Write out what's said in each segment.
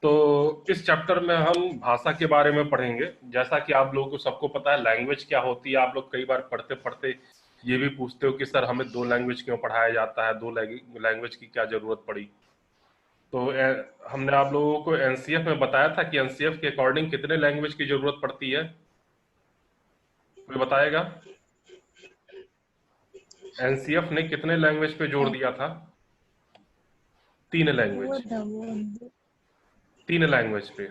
तो इस चैप्टर में हम भाषा के बारे में पढ़ेंगे। जैसा कि आप लोगों को सबको पता है लैंग्वेज क्या होती है। आप लोग कई बार पढ़ते पढ़ते ये भी पूछते हो कि सर हमें 2 लैंग्वेज क्यों पढ़ाया जाता है, 2 लैंग्वेज की क्या जरूरत पड़ी। तो हमने आप लोगों को एनसीएफ में बताया था कि एनसीएफ के अकॉर्डिंग कितने लैंग्वेज की जरूरत पड़ती है, कोई बताएगा? एनसीएफ ने कितने लैंग्वेज पे जोर दिया था? 3 लैंग्वेज, 3 लैंग्वेज पे,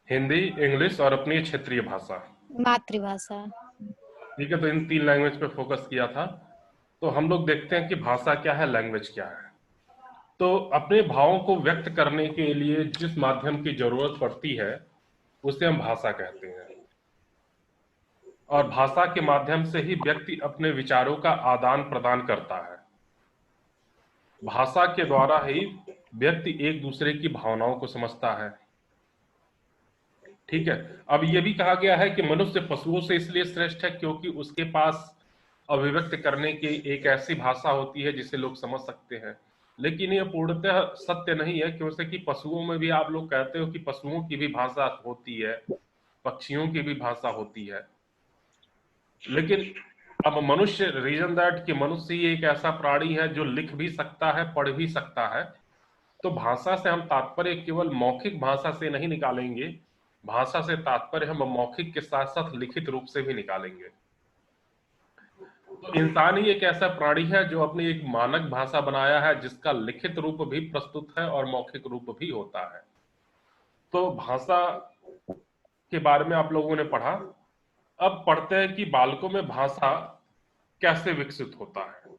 हिंदी, इंग्लिश और अपनी क्षेत्रीय भाषा। मातृभाषा। ठीक है, तो इन 3 लैंग्वेज पे फोकस किया था। तो हम लोग देखते हैं कि भाषा क्या है, लैंग्वेज क्या है। तो अपने भावों को व्यक्त करने के लिए जिस माध्यम की जरूरत पड़ती है उसे हम भाषा कहते हैं। और भाषा के माध्यम से ही व्यक्ति अपने विचारों का आदान प्रदान करता है। भाषा के द्वारा ही व्यक्ति एक दूसरे की भावनाओं को समझता है। ठीक है, अब यह भी कहा गया है कि मनुष्य पशुओं से इसलिए श्रेष्ठ है क्योंकि उसके पास अभिव्यक्त करने की एक ऐसी भाषा होती है जिसे लोग समझ सकते हैं। लेकिन यह पूर्णतः सत्य नहीं है, क्योंकि पशुओं में भी आप लोग कहते हो कि पशुओं की भी भाषा होती है, पक्षियों की भी भाषा होती है। लेकिन अब मनुष्य, रीजन दैट कि मनुष्य ही एक ऐसा प्राणी है जो लिख भी सकता है, पढ़ भी सकता है। तो भाषा से हम तात्पर्य केवल मौखिक भाषा से नहीं निकालेंगे, भाषा से तात्पर्य हम मौखिक के साथ साथ लिखित रूप से भी निकालेंगे। तो इंसान ही एक ऐसा प्राणी है जो अपनी एक मानक भाषा बनाया है जिसका लिखित रूप भी प्रस्तुत है और मौखिक रूप भी होता है। तो भाषा के बारे में आप लोगों ने पढ़ा। अब पढ़ते हैं कि बालकों में भाषा कैसे विकसित होता है।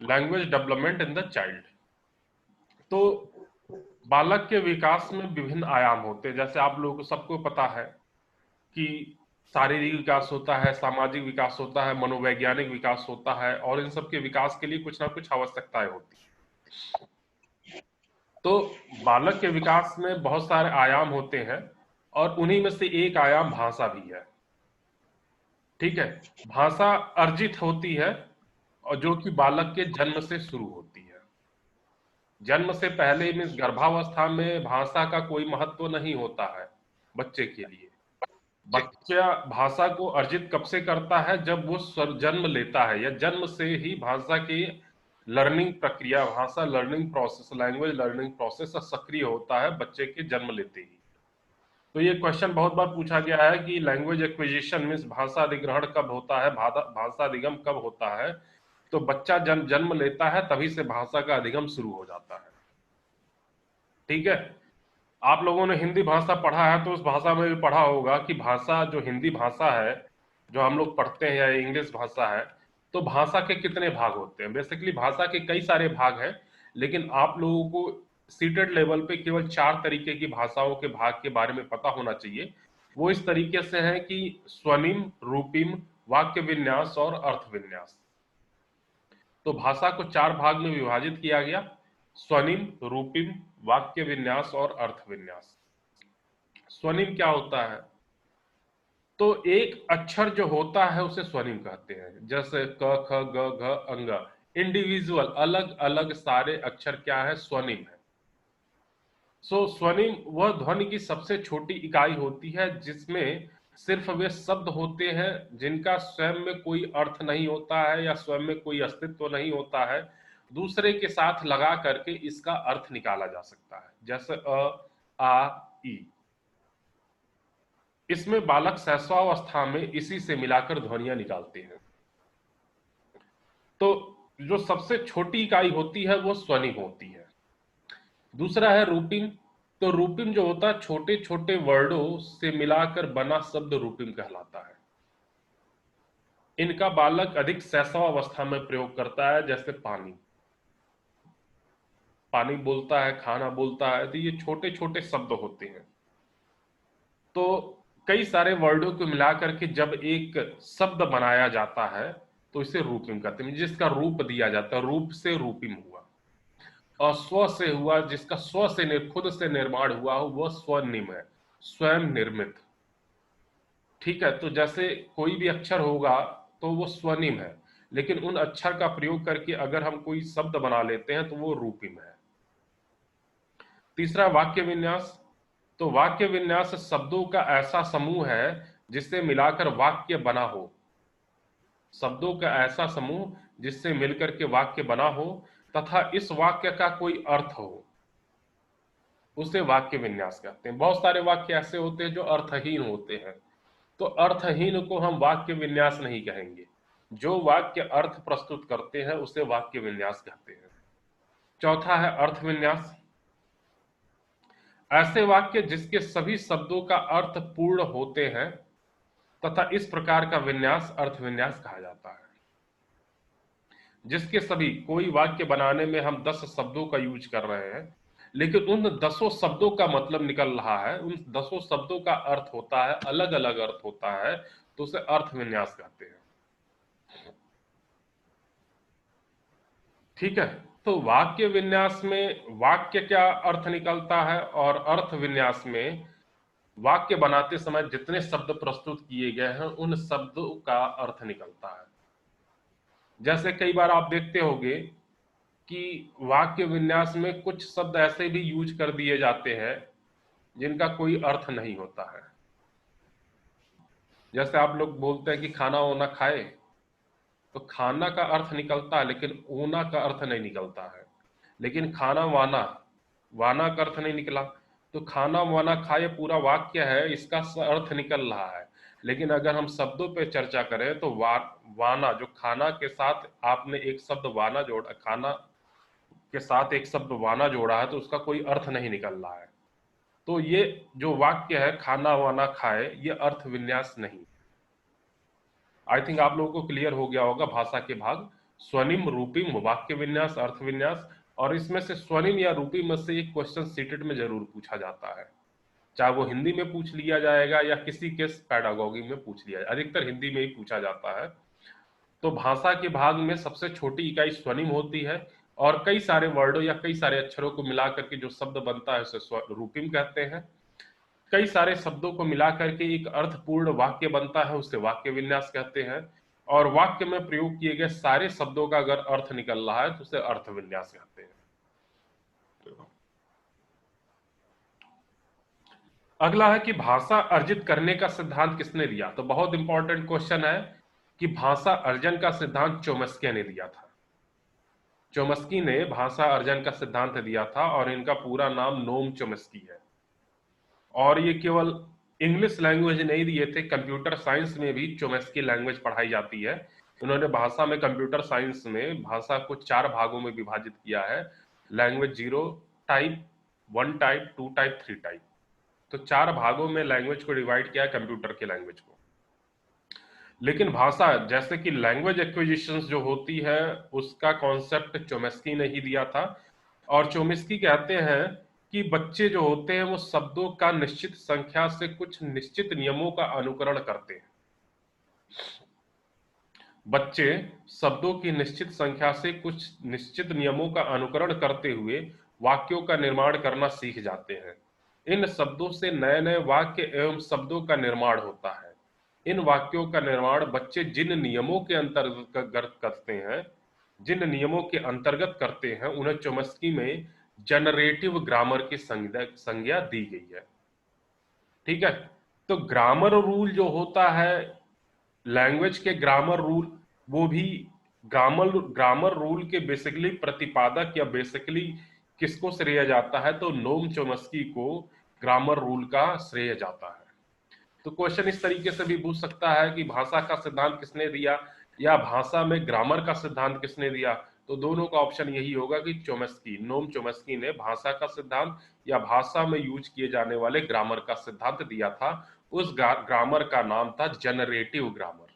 Language development in the child. तो बालक के विकास में विभिन्न आयाम होते हैं। जैसे आप लोगों को सबको पता है कि शारीरिक विकास होता है, सामाजिक विकास होता है, मनोवैज्ञानिक विकास होता है, और इन सब के विकास के लिए कुछ ना कुछ आवश्यकताएं होती हैं। तो बालक के विकास में बहुत सारे आयाम होते हैं और उन्हीं में से एक आयाम भाषा भी है। ठीक है, भाषा अर्जित होती है और जो कि बालक के जन्म से शुरू होती है। जन्म से पहले मीन्स गर्भावस्था में भाषा का कोई महत्व नहीं होता है बच्चे के लिए। बच्चा भाषा को अर्जित कब से करता है? जब वो जन्म लेता है, या जन्म से ही भाषा की लर्निंग प्रक्रिया, भाषा learning process, language learning process सक्रिय होता है बच्चे के जन्म लेते ही। तो ये क्वेश्चन बहुत बार पूछा गया है कि लैंग्वेज एक्विजिशन मीन्स भाषा अधिग्रहण कब होता है, भाषा अधिगम कब होता है। तो बच्चा जन्म लेता है तभी से भाषा का अधिगम शुरू हो जाता है। ठीक है, आप लोगों ने हिंदी भाषा पढ़ा है तो उस भाषा में भी पढ़ा होगा कि भाषा जो हिंदी भाषा है जो हम लोग पढ़ते हैं, या इंग्लिश भाषा है, तो भाषा के कितने भाग होते हैं। बेसिकली भाषा के कई सारे भाग हैं, लेकिन आप लोगों को सीटेड लेवल पे केवल 4 तरीके की भाषाओं के भाग के बारे में पता होना चाहिए। वो इस तरीके से है कि स्वनिम, रूपिम, वाक्य विन्यास और अर्थ विन्यास। तो भाषा को 4 भाग में विभाजित किया गया: स्वनिम, रूपिम, वाक्य विन्यास और अर्थ विन्यास। स्वनिम क्या होता है? तो एक अक्षर जो होता है उसे स्वनिम कहते हैं। जैसे क, ख, ग, घ, अंग, इंडिविजुअल अलग अलग सारे अक्षर क्या है? स्वनिम है। सो स्वनिम वह ध्वनि की सबसे छोटी इकाई होती है जिसमें सिर्फ वे शब्द होते हैं जिनका स्वयं में कोई अर्थ नहीं होता है या स्वयं में कोई अस्तित्व नहीं होता है। दूसरे के साथ लगा करके इसका अर्थ निकाला जा सकता है। जैसे अ, आ, ई। इसमें बालक शैशवावस्था में इसी से मिलाकर ध्वनियां निकालते हैं। तो जो सबसे छोटी इकाई होती है वो स्वनिम होती है। दूसरा है रूपिम। तो रूपिम जो होता है छोटे छोटे वर्डों से मिलाकर बना शब्द रूपिम कहलाता है। इनका बालक अधिक शैशवावस्था में प्रयोग करता है। जैसे पानी, पानी बोलता है, खाना बोलता है, तो ये छोटे छोटे शब्द होते हैं। तो कई सारे वर्डों को मिलाकर के जब एक शब्द बनाया जाता है तो इसे रूपिम कहते हैं, जिसका रूप दिया जाता है। रूप से रूपिम हुआ, और स्व से हुआ, जिसका स्व से खुद से निर्माण हुआ हो वह स्वनिम है, स्वयं निर्मित। ठीक है, तो जैसे कोई भी अक्षर होगा तो वो स्वनिम है, लेकिन उन अक्षर का प्रयोग करके अगर हम कोई शब्द बना लेते हैं तो वो रूपिम है। तीसरा वाक्य विन्यास। तो वाक्य विन्यास शब्दों का ऐसा समूह है जिससे मिलाकर वाक्य बना हो, शब्दों का ऐसा समूह जिससे मिलकर के वाक्य बना हो तथा इस वाक्य का कोई अर्थ हो, उसे वाक्य विन्यास कहते हैं। बहुत सारे वाक्य ऐसे होते हैं जो अर्थहीन होते हैं, तो अर्थहीन को हम वाक्य विन्यास नहीं कहेंगे। जो वाक्य अर्थ प्रस्तुत करते हैं उसे वाक्य विन्यास कहते हैं। चौथा है अर्थ विन्यास। ऐसे वाक्य जिसके सभी शब्दों का अर्थ पूर्ण होते हैं तथा इस प्रकार का विन्यास अर्थ विन्यास कहा जाता है। जिसके सभी, कोई वाक्य बनाने में हम 10 शब्दों का यूज कर रहे हैं, लेकिन उन 10 शब्दों का मतलब निकल रहा है, उन 10 शब्दों का अर्थ होता है, अलग अलग अर्थ होता है, तो उसे अर्थ विन्यास कहते हैं। ठीक है, तो वाक्य विन्यास में वाक्य क्या अर्थ निकलता है, और अर्थ विन्यास में वाक्य बनाते समय जितने शब्द प्रस्तुत किए गए हैं उन शब्दों का अर्थ निकलता है। जैसे कई बार आप देखते होंगे कि वाक्य विन्यास में कुछ शब्द ऐसे भी यूज कर दिए जाते हैं जिनका कोई अर्थ नहीं होता है। जैसे आप लोग बोलते हैं कि खाना वाना खाए, तो खाना का अर्थ निकलता है लेकिन ऊना का अर्थ नहीं निकलता है। लेकिन खाना वाना, वाना का अर्थ नहीं निकला, तो खाना वाना खाए पूरा वाक्य है, इसका अर्थ निकल रहा है। लेकिन अगर हम शब्दों पे चर्चा करें तो वाना, जो खाना के साथ आपने एक शब्द वाना जोड़ा, खाना के साथ एक शब्द वाना जोड़ा है, तो उसका कोई अर्थ नहीं निकल रहा है। तो ये जो वाक्य है खाना वाना खाए, ये अर्थ विन्यास नहीं। आई थिंक आप लोगों को क्लियर हो गया होगा भाषा के भाग, स्वनिम, रूपिम, वाक्य विन्यास, अर्थ विन्यास। और इसमें से स्वनिम या रूपिम में से एक क्वेश्चन सीटेट में जरूर पूछा जाता है, चाहे वो हिंदी में पूछ लिया जाएगा या किसी के पैडागोगी में पूछ लिया जाए, अधिकतर हिंदी में ही पूछा जाता है। तो भाषा के भाग में सबसे छोटी इकाई स्वनिम होती है, और कई सारे वर्डों या कई सारे अक्षरों को मिलाकर के जो शब्द बनता है उसे रूपिम कहते हैं। कई सारे शब्दों को मिलाकर के एक अर्थपूर्ण वाक्य बनता है, उसे वाक्य विन्यास कहते हैं। और वाक्य में प्रयोग किए गए सारे शब्दों का अगर अर्थ निकल रहा है तो उसे अर्थ विन्यास कहते हैं। अगला है कि भाषा अर्जित करने का सिद्धांत किसने दिया। तो बहुत इंपॉर्टेंट क्वेश्चन है कि भाषा अर्जन का सिद्धांत चोम्स्की ने दिया था। चोम्स्की ने भाषा अर्जन का सिद्धांत दिया था, और इनका पूरा नाम नोम चोम्स्की है। और ये केवल इंग्लिश लैंग्वेज नहीं दिए थे, कंप्यूटर साइंस में भी चोम्स्की लैंग्वेज पढ़ाई जाती है। उन्होंने भाषा में, कंप्यूटर साइंस में भाषा को 4 भागों में विभाजित किया है, language 0 type, 1 type, 2 type, 3 type. तो 4 भागों में लैंग्वेज को डिवाइड किया है, कंप्यूटर के लैंग्वेज को। लेकिन भाषा, जैसे कि लैंग्वेज एक्विजिशन जो होती है, उसका कॉन्सेप्ट चोम्स्की ने ही दिया था। और चोम्स्की कहते हैं कि बच्चे जो होते हैं वो शब्दों का निश्चित संख्या से कुछ निश्चित नियमों का अनुकरण करते हैं। बच्चे शब्दों की निश्चित संख्या से कुछ निश्चित नियमों का अनुकरण करते हुए वाक्यों का निर्माण करना सीख जाते हैं। इन शब्दों से नए नए वाक्य एवं शब्दों का निर्माण होता है। इन वाक्यों का निर्माण बच्चे जिन नियमों के अंतर्गत करते हैं, उन्हें चोम्स्की में जनरेटिव ग्रामर की संज्ञा दी गई है। ठीक है, तो ग्रामर रूल जो होता है, लैंग्वेज के ग्रामर रूल, वो भी ग्रामर रूल के बेसिकली प्रतिपादक या बेसिकली किसको श्रेय जाता है, तो नोम चोम्स्की को ग्रामर रूल का श्रेय जाता है। तो क्वेश्चन इस तरीके से भी पूछ सकता है कि भाषा का सिद्धांत किसने दिया, या भाषा में ग्रामर का सिद्धांत किसने दिया। तो दोनों का ऑप्शन यही होगा कि चोम्स्की, नोम चोम्स्की ने भाषा का सिद्धांत या भाषा में यूज किए जाने वाले ग्रामर का सिद्धांत दिया था। उस ग्रामर का नाम था जनरेटिव ग्रामर।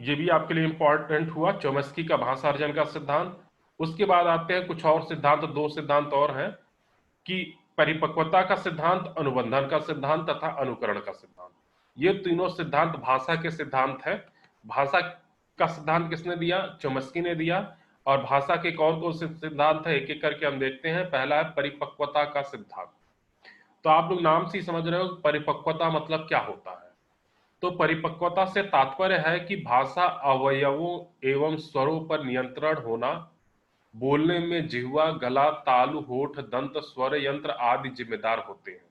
ये भी आपके लिए इंपॉर्टेंट हुआ, चोम्स्की का भाषा अर्जन का सिद्धांत। उसके बाद आते हैं कुछ और सिद्धांत, 2 सिद्धांत और हैं, कि परिपक्वता का सिद्धांत, अनुबंधन का सिद्धांत तथा अनुकरण का सिद्धांत। ये तीनों सिद्धांत भाषा के सिद्धांत है। भाषा का सिद्धांत किसने दिया, चोम्स्की ने दिया। और भाषा के कौन कौन से सिद्धांत है, एक एक करके हम देखते हैं। पहला है परिपक्वता का सिद्धांत। तो आप लोग नाम से ही समझ रहे हो परिपक्वता मतलब क्या होता है। तो परिपक्वता से तात्पर्य है कि भाषा अवयवों एवं स्वरों पर नियंत्रण होना, बोलने में जिह्वा, गला, तालु, होठ, दंत, स्वर यंत्र आदि जिम्मेदार होते हैं।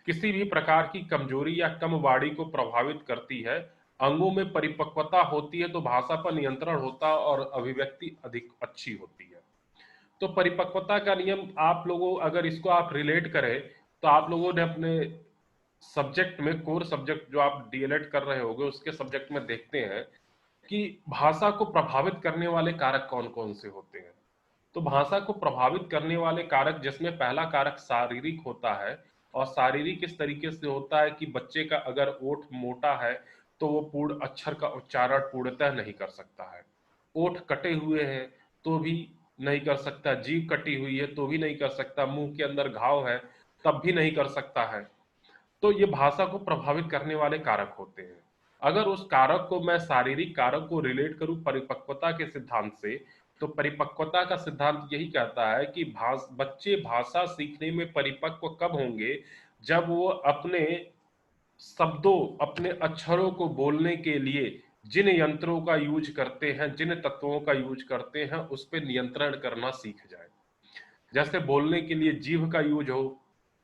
किसी भी प्रकार की कमजोरी या कम वाणी को प्रभावित करती है। अंगों में परिपक्वता होती है तो भाषा पर नियंत्रण होता है और अभिव्यक्ति अधिक अच्छी होती है। तो परिपक्वता का नियम आप लोगों, अगर इसको आप रिलेट करें तो आप लोगों ने अपने सब्जेक्ट में, कोर सब्जेक्ट जो आप डीएलएड कर रहे होगे उसके सब्जेक्ट में देखते हैं कि भाषा को प्रभावित करने वाले कारक कौन कौन से होते हैं। तो भाषा को प्रभावित करने वाले कारक, जिसमें पहला कारक शारीरिक होता है। और शारीरिक इस तरीके से होता है कि बच्चे का अगर ओठ मोटा है तो वो पूर्ण अक्षर का उच्चारण पूर्णतः नहीं कर सकता है। ओठ कटे हुए हैं तो भी नहीं कर सकता, जीभ कटी हुई है तो भी नहीं कर सकता, मुंह के अंदर घाव है तब भी नहीं कर सकता है। तो ये भाषा को प्रभावित करने वाले कारक होते हैं। अगर उस कारक को मैं शारीरिक कारक को रिलेट करूं परिपक्वता के सिद्धांत से, तो परिपक्वता का सिद्धांत यही कहता है कि बच्चे भाषा सीखने में परिपक्व कब होंगे, जब वो अपने शब्दों, अपने अक्षरों को बोलने के लिए जिन यंत्रों का यूज करते हैं, जिन तत्वों का यूज करते हैं, उस पर नियंत्रण करना सीख जाए। जैसे बोलने के लिए जीभ का यूज हो,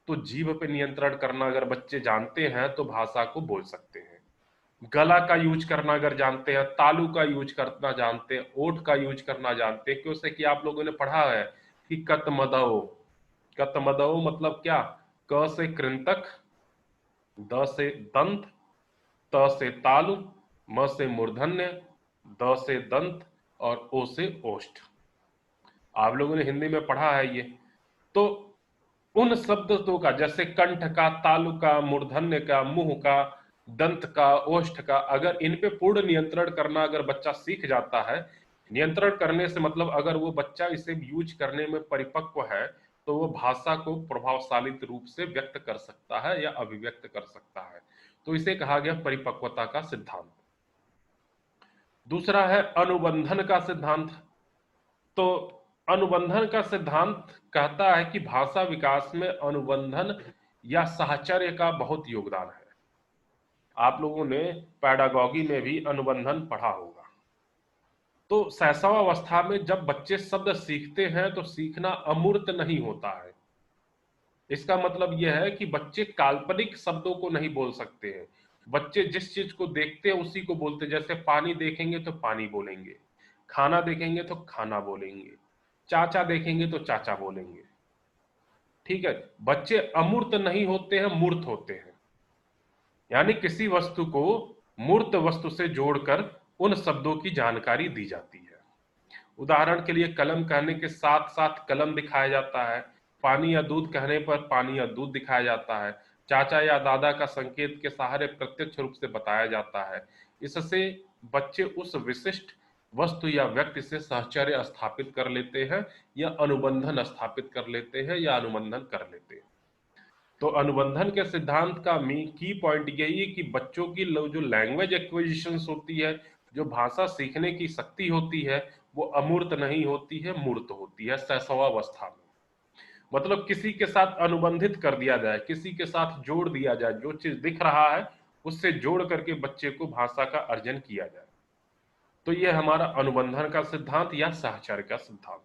तो जीभ पे नियंत्रण करना अगर बच्चे जानते हैं तो भाषा को बोल सकते हैं। गला का यूज करना अगर जानते हैं, तालु का यूज करना जानते हैं, ओठ का यूज करना जानते हैं, क्योंकि कि आप लोगों ने पढ़ा है कि कतमदओ, कतमदओ मतलब क्या? क से कृंतक, द से दंत, त से तालु, म से मूर्धन्य, द से दंत और ओ से ओष्ठ। आप लोगों ने हिंदी में पढ़ा है ये। तो उन शब्दों का, जैसे कंठ का, तालु का, मूर्धन्य का, मुंह का, दंत का, ओष्ठ का, अगर इन पे पूर्ण नियंत्रण करना अगर बच्चा सीख जाता है, नियंत्रण करने से मतलब अगर वो बच्चा इसे यूज करने में परिपक्व है तो वो भाषा को प्रभावशाली रूप से व्यक्त कर सकता है या अभिव्यक्त कर सकता है। तो इसे कहा गया परिपक्वता का सिद्धांत। दूसरा है अनुबंधन का सिद्धांत। तो अनुबंधन का सिद्धांत कहता है कि भाषा विकास में अनुबंधन या साहचर्य का बहुत योगदान है। आप लोगों ने पैडागॉजी में भी अनुबंधन पढ़ा होगा। तो शैशवावस्था में जब बच्चे शब्द सीखते हैं तो सीखना अमूर्त नहीं होता है। इसका मतलब यह है कि बच्चे काल्पनिक शब्दों को नहीं बोल सकते हैं। बच्चे जिस चीज को देखते हैं उसी को बोलते हैं। जैसे पानी देखेंगे तो पानी बोलेंगे, खाना देखेंगे तो खाना बोलेंगे, चाचा देखेंगे तो चाचा बोलेंगे। ठीक है, बच्चे अमूर्त नहीं होते हैं, मूर्त होते हैं। यानी किसी वस्तु को मूर्त वस्तु से जोड़कर उन शब्दों की जानकारी दी जाती है। उदाहरण के लिए कलम कहने के साथ साथ कलम दिखाया जाता है। पानी या दूध कहने पर पानी या दूध दिखाया जाता है। चाचा या दादा का संकेत के सहारे प्रत्यक्ष रूप से बताया जाता है। इससे बच्चे उस विशिष्ट वस्तु या व्यक्ति से साहचर्य स्थापित कर लेते हैं या अनुबंधन स्थापित कर लेते हैं या अनुबंधन कर लेते हैं। तो अनुबंधन के सिद्धांत का की पॉइंट यही है कि बच्चों की जो लैंग्वेज एक्विजिशन होती है, जो भाषा सीखने की शक्ति होती है, वो अमूर्त नहीं होती है, मूर्त होती है शैशवावस्था में। मतलब किसी के साथ अनुबंधित कर दिया जाए, किसी के साथ जोड़ दिया जाए, जो चीज दिख रहा है उससे जोड़ करके बच्चे को भाषा का अर्जन किया जाए। तो यह हमारा अनुबंधन का सिद्धांत या साहचर्य का सिद्धांत।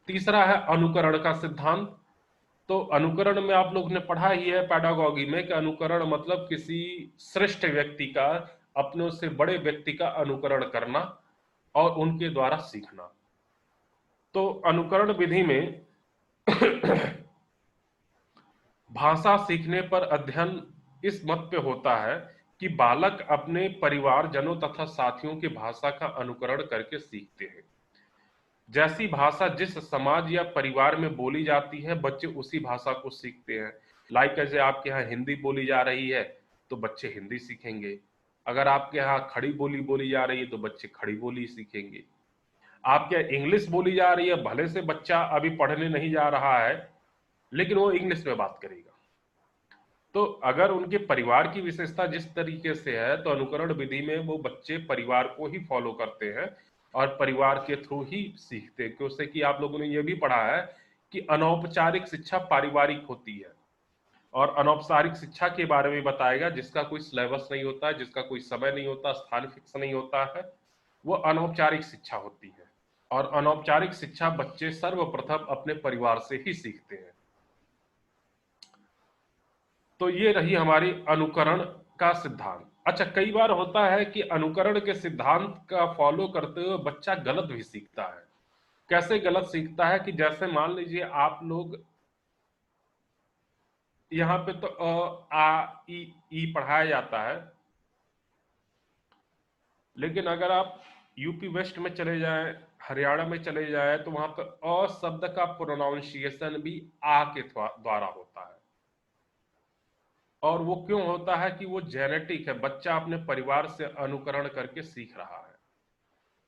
तीसरा है अनुकरण का सिद्धांत। तो अनुकरण में आप लोग ने पढ़ा ही है पैडागॉजी में कि अनुकरण मतलब किसी श्रेष्ठ व्यक्ति का, अपनों से बड़े व्यक्ति का अनुकरण करना और उनके द्वारा सीखना। तो अनुकरण विधि में भाषा सीखने पर अध्ययन इस मत पे होता है कि बालक अपने परिवारजनों तथा साथियों की भाषा का अनुकरण करके सीखते हैं। जैसी भाषा जिस समाज या परिवार में बोली जाती है, बच्चे उसी भाषा को सीखते हैं। लाइक जैसे आपके यहाँ हिंदी बोली जा रही है तो बच्चे हिंदी सीखेंगे। अगर आपके यहाँ खड़ी बोली बोली जा रही है तो बच्चे खड़ी बोली सीखेंगे। आपके यहाँ इंग्लिश बोली जा रही है, भले से बच्चा अभी पढ़ने नहीं जा रहा है लेकिन वो इंग्लिश में बात करेगा। तो अगर उनके परिवार की विशेषता जिस तरीके से है तो अनुकरण विधि में वो बच्चे परिवार को ही फॉलो करते हैं और परिवार के थ्रू ही सीखते हैं। क्योंकि कि आप लोगों ने ये भी पढ़ा है कि अनौपचारिक शिक्षा पारिवारिक होती है और अनौपचारिक शिक्षा के बारे में बताएगा जिसका कोई सिलेबस नहीं होता है, जिसका कोई समय नहीं होता, स्थान फिक्स नहीं होता है, वो अनौपचारिक शिक्षा होती है। और अनौपचारिक शिक्षा बच्चे सर्वप्रथम अपने परिवार से ही सीखते हैं। तो ये रही हमारी अनुकरण का सिद्धांत। अच्छा, कई बार होता है कि अनुकरण के सिद्धांत का फॉलो करते हुए बच्चा गलत भी सीखता है। कैसे गलत सीखता है कि जैसे मान लीजिए आप लोग यहाँ पे तो आ ई पढ़ाया जाता है, लेकिन अगर आप यूपी वेस्ट में चले जाएं, हरियाणा में चले जाएं, तो वहां पर अ शब्द का प्रोनाउंसिएशन भी आ के द्वारा होता है। और वो क्यों होता है कि वो जेनेटिक है, बच्चा अपने परिवार से अनुकरण करके सीख रहा है।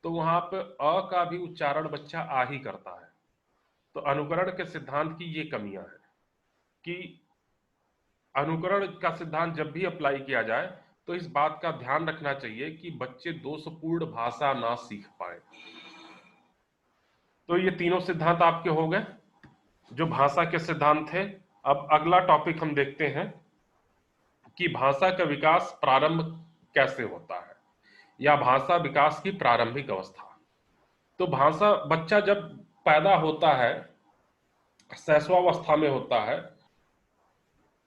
तो वहां पे अ का भी उच्चारण बच्चा आ ही करता है। तो अनुकरण के सिद्धांत की ये कमियां हैं कि अनुकरण का सिद्धांत जब भी अप्लाई किया जाए तो इस बात का ध्यान रखना चाहिए कि बच्चे दोषपूर्ण भाषा ना सीख पाए। तो ये तीनों सिद्धांत आपके हो गए जो भाषा के सिद्धांत थे। अब अगला टॉपिक हम देखते हैं कि भाषा का विकास प्रारंभ कैसे होता है, या भाषा विकास की प्रारंभिक अवस्था। तो भाषा बच्चा जब पैदा होता है, शैशवावस्था में होता है,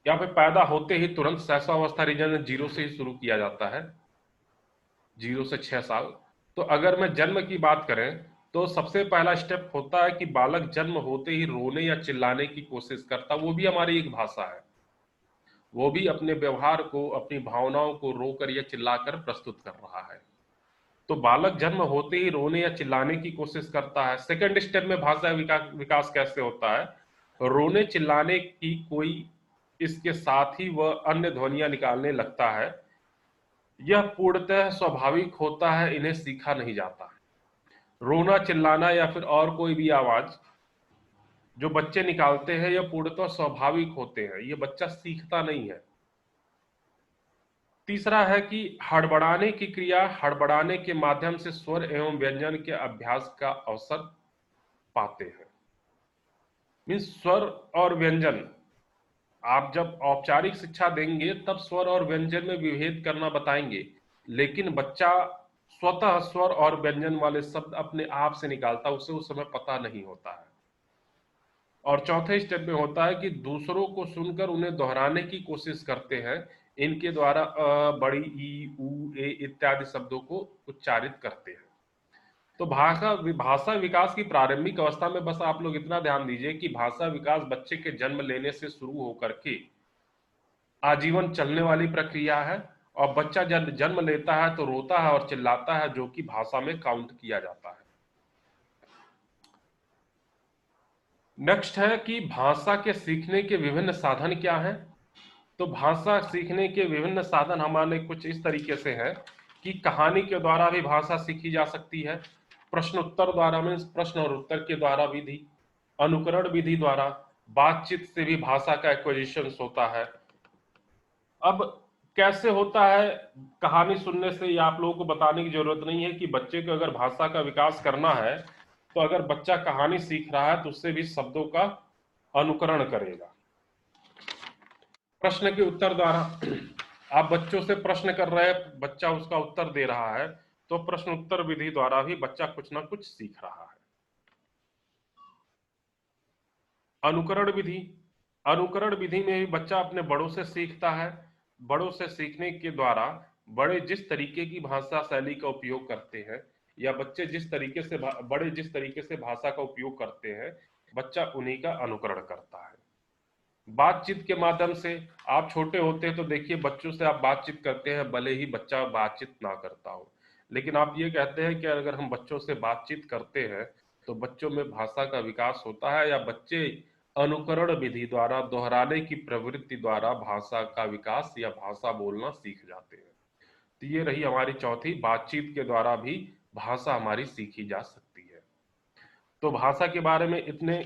या फिर पैदा होते ही तुरंत शैशवावस्था रीजन में 0 से ही शुरू किया जाता है, 0 से 6 साल। तो अगर मैं जन्म की बात करें तो सबसे पहला स्टेप होता है कि बालक जन्म होते ही रोने या चिल्लाने की कोशिश करता, वो भी हमारी एक भाषा है। वो भी अपने व्यवहार को, अपनी भावनाओं को रोकर या चिल्लाकर प्रस्तुत कर रहा है। तो बालक जन्म होते ही रोने या चिल्लाने की कोशिश करता है। सेकंड स्टेप में भाषा विकास कैसे होता है? रोने चिल्लाने की कोई, इसके साथ ही वह अन्य ध्वनियां निकालने लगता है। यह पूर्णतः स्वाभाविक होता है, इन्हें सीखा नहीं जाता। रोना चिल्लाना या फिर और कोई भी आवाज जो बच्चे निकालते हैं यह पूर्णतः स्वाभाविक होते हैं, ये बच्चा सीखता नहीं है। तीसरा है कि हड़बड़ाने की क्रिया, हड़बड़ाने के माध्यम से स्वर एवं व्यंजन के अभ्यास का अवसर पाते हैं। मीन्स स्वर और व्यंजन, आप जब औपचारिक शिक्षा देंगे तब स्वर और व्यंजन में विभेद करना बताएंगे, लेकिन बच्चा स्वतः स्वर और व्यंजन वाले शब्द अपने आप से निकालता, उसे उस समय पता नहीं होता है। और चौथे स्टेप में होता है कि दूसरों को सुनकर उन्हें दोहराने की कोशिश करते हैं, इनके द्वारा बड़ी ई ऊ ए इत्यादि शब्दों को उच्चारित करते हैं। तो भाषा विकास की प्रारंभिक अवस्था में बस आप लोग इतना ध्यान दीजिए कि भाषा विकास बच्चे के जन्म लेने से शुरू होकर के आजीवन चलने वाली प्रक्रिया है। और बच्चा जब जन्म लेता है तो रोता है और चिल्लाता है, जो कि भाषा में काउंट किया जाता है। नेक्स्ट है कि भाषा के सीखने के विभिन्न साधन क्या हैं। तो भाषा सीखने के विभिन्न साधन हमारे कुछ इस तरीके से हैं कि कहानी के द्वारा भी भाषा सीखी जा सकती है, प्रश्न उत्तर द्वारा में प्रश्न और उत्तर के द्वारा विधि, अनुकरण विधि द्वारा, बातचीत से भी भाषा का एक्विजिशन होता है। अब कैसे होता है? कहानी सुनने से या आप लोगों को बताने की जरूरत नहीं है कि बच्चे को अगर भाषा का विकास करना है तो अगर बच्चा कहानी सीख रहा है तो उससे भी शब्दों का अनुकरण करेगा। प्रश्न के उत्तर द्वारा, आप बच्चों से प्रश्न कर रहे हैं, बच्चा उसका उत्तर दे रहा है, तो प्रश्न उत्तर विधि द्वारा भी बच्चा कुछ ना कुछ सीख रहा है। अनुकरण विधि, अनुकरण विधि में भी बच्चा अपने बड़ों से सीखता है। बड़ों से सीखने के द्वारा बड़े जिस तरीके की भाषा शैली का उपयोग करते हैं, या बच्चे जिस तरीके से बड़े जिस तरीके से भाषा का उपयोग करते हैं, बच्चा उन्हीं का अनुकरण करता है। बातचीत के माध्यम से, आप छोटे होते हैं तो देखिए बच्चों से आप बातचीत करते हैं, भले ही बच्चा बातचीत ना करता हो, लेकिन आप ये कहते हैं कि अगर हम बच्चों से बातचीत करते हैं तो बच्चों में भाषा का विकास होता है, या बच्चे अनुकरण विधि द्वारा, दोहराने की प्रवृत्ति द्वारा भाषा का विकास या भाषा बोलना सीख जाते हैं। तो ये रही हमारी चौथी, बातचीत के द्वारा भी भाषा हमारी सीखी जा सकती है। तो भाषा के बारे में इतने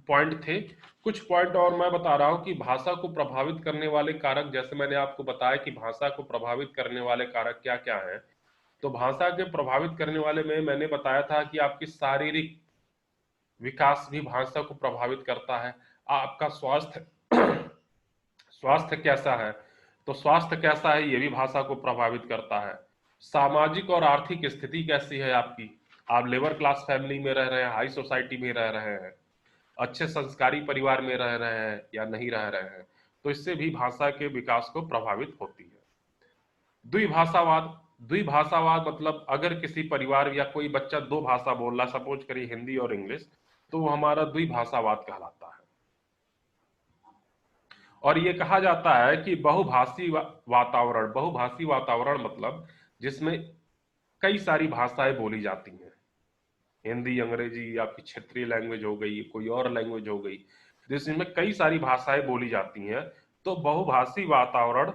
पॉइंट थे। कुछ पॉइंट और मैं बता रहा हूं कि भाषा को प्रभावित करने वाले कारक, जैसे मैंने आपको बताया कि भाषा को प्रभावित करने वाले कारक क्या क्या हैं। तो भाषा के प्रभावित करने वाले में मैंने बताया था कि आपकी शारीरिक विकास भी भाषा को प्रभावित करता है। आपका स्वास्थ्य स्वास्थ्य कैसा है, तो स्वास्थ्य कैसा है ये भी भाषा को प्रभावित करता है। सामाजिक और आर्थिक स्थिति कैसी है आपकी, आप लेबर क्लास फैमिली में रह रहे हैं, हाई सोसाइटी में रह रहे हैं, अच्छे संस्कारी परिवार में रह रहे हैं या नहीं रह रहे हैं, तो इससे भी भाषा के विकास को प्रभावित होती है। द्विभाषावाद, द्विभाषावाद मतलब अगर किसी परिवार या कोई बच्चा दो भाषा बोल रहा, सपोज करिए हिंदी और इंग्लिश, तो वो हमारा द्विभाषावाद कहलाता है। और ये कहा जाता है कि बहुभाषी वातावरण, बहुभाषी वातावरण मतलब जिसमें कई सारी भाषाएं बोली जाती हैं, हिंदी, अंग्रेजी या फिर क्षेत्रीय लैंग्वेज हो गई, कोई और लैंग्वेज हो गई, जिसमें कई सारी भाषाएं बोली जाती हैं, तो बहुभाषी वातावरण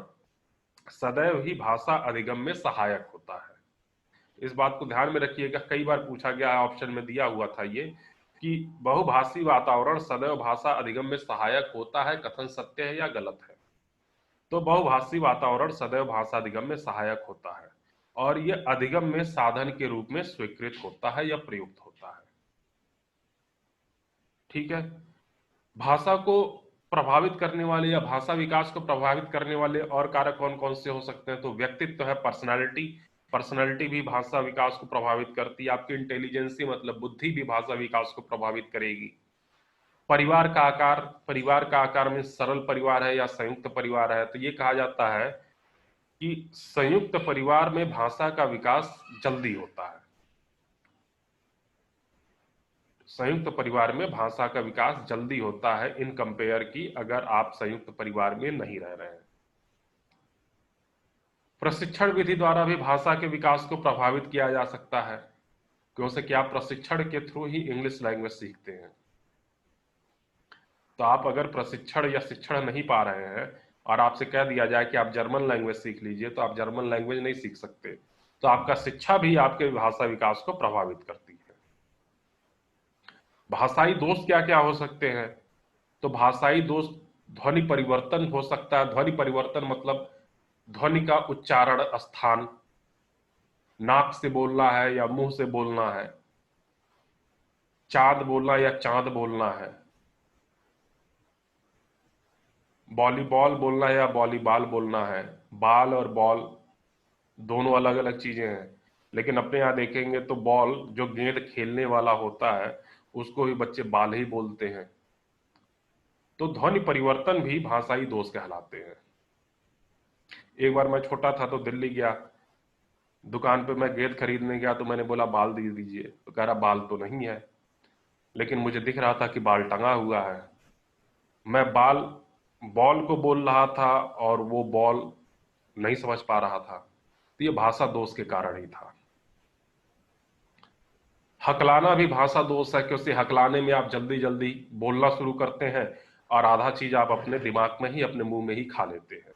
सदैव ही भाषा अधिगम में सहायक होता है। इस बात को ध्यान में रखिएगा, कई बार पूछा गया है, ऑप्शन में दिया हुआ था ये कि बहुभाषी वातावरण सदैव भाषा अधिगम में सहायक होता है, कथन सत्य है या गलत है? तो बहुभाषी वातावरण सदैव भाषा अधिगम में सहायक होता है और यह अधिगम में साधन के रूप में स्वीकृत होता है या प्रयुक्त होता है। ठीक है। भाषा को प्रभावित करने वाले या भाषा विकास को प्रभावित करने वाले और कारक कौन कौन से हो सकते हैं? तो व्यक्तित्व है, पर्सनालिटी, पर्सनालिटी भी भाषा विकास को प्रभावित करती है। आपकी इंटेलिजेंसी मतलब बुद्धि भी भाषा विकास को प्रभावित करेगी। परिवार का आकार, परिवार का आकार में सरल परिवार है या संयुक्त परिवार है, तो ये कहा जाता है कि संयुक्त परिवार में भाषा का विकास जल्दी होता है। संयुक्त परिवार में भाषा का विकास जल्दी होता है इन कंपेयर की अगर आप संयुक्त परिवार में नहीं रह रहे हैं। प्रशिक्षण विधि द्वारा भी भाषा के विकास को प्रभावित किया जा सकता है, क्योंकि आप प्रशिक्षण के थ्रू ही इंग्लिश लैंग्वेज सीखते हैं। तो आप अगर प्रशिक्षण या शिक्षण नहीं पा रहे हैं और आपसे कह दिया जाए कि आप जर्मन लैंग्वेज सीख लीजिए, तो आप जर्मन लैंग्वेज नहीं सीख सकते। तो आपका शिक्षा भी आपके भाषा विकास को प्रभावित करती है। भाषाई दोष क्या क्या हो सकते हैं? तो भाषाई दोष ध्वनि परिवर्तन हो सकता है। ध्वनि परिवर्तन मतलब ध्वनि का उच्चारण स्थान, नाक से बोलना है या मुंह से बोलना है, चांद बोलना या चांद बोलना है, वॉलीबॉल बोलना या वॉलीबॉल बोलना है। बॉल और बॉल दोनों अलग अलग चीजें हैं, लेकिन अपने यहाँ देखेंगे तो बॉल जो गेंद खेलने वाला होता है उसको भी बच्चे बाल ही बोलते हैं। तो ध्वनि परिवर्तन भी भाषाई दोष कहलाते हैं। एक बार मैं छोटा था तो दिल्ली गया, दुकान पे मैं गेंद खरीदने गया तो मैंने बोला बाल दे दीजिए, तो कह रहा बाल तो नहीं है, लेकिन मुझे दिख रहा था कि बाल टंगा हुआ है। मैं बॉल को बोल रहा था और वो बॉल नहीं समझ पा रहा था, तो ये भाषा दोष के कारण ही था। हकलाना भी भाषा दोष है, क्योंकि हकलाने में आप जल्दी जल्दी बोलना शुरू करते हैं और आधा चीज आप अपने दिमाग में ही, अपने मुंह में ही खा लेते हैं,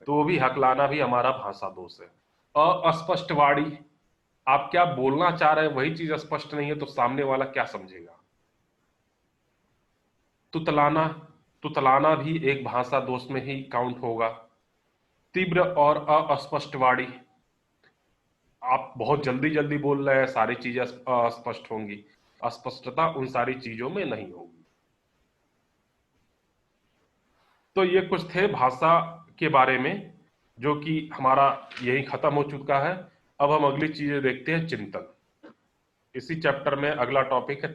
तो वो भी हकलाना भी हमारा भाषा दोष है। अस्पष्ट वाणी, आप क्या बोलना चाह रहे हैं वही चीज स्पष्ट नहीं है तो सामने वाला क्या समझेगा। तुतलाना, तुतलाना भी एक भाषा दोष में ही काउंट होगा। तीव्र और अस्पष्ट वाणी, आप बहुत जल्दी जल्दी बोल रहे हैं, सारी चीजें अस्पष्ट होंगी, अस्पष्टता उन सारी चीजों में नहीं होगी। तो ये कुछ थे भाषा के बारे में, जो कि हमारा यही खत्म हो चुका है। अब हम अगली चीजें देखते हैं, चिंतन। इसी चैप्टर में अगला टॉपिक है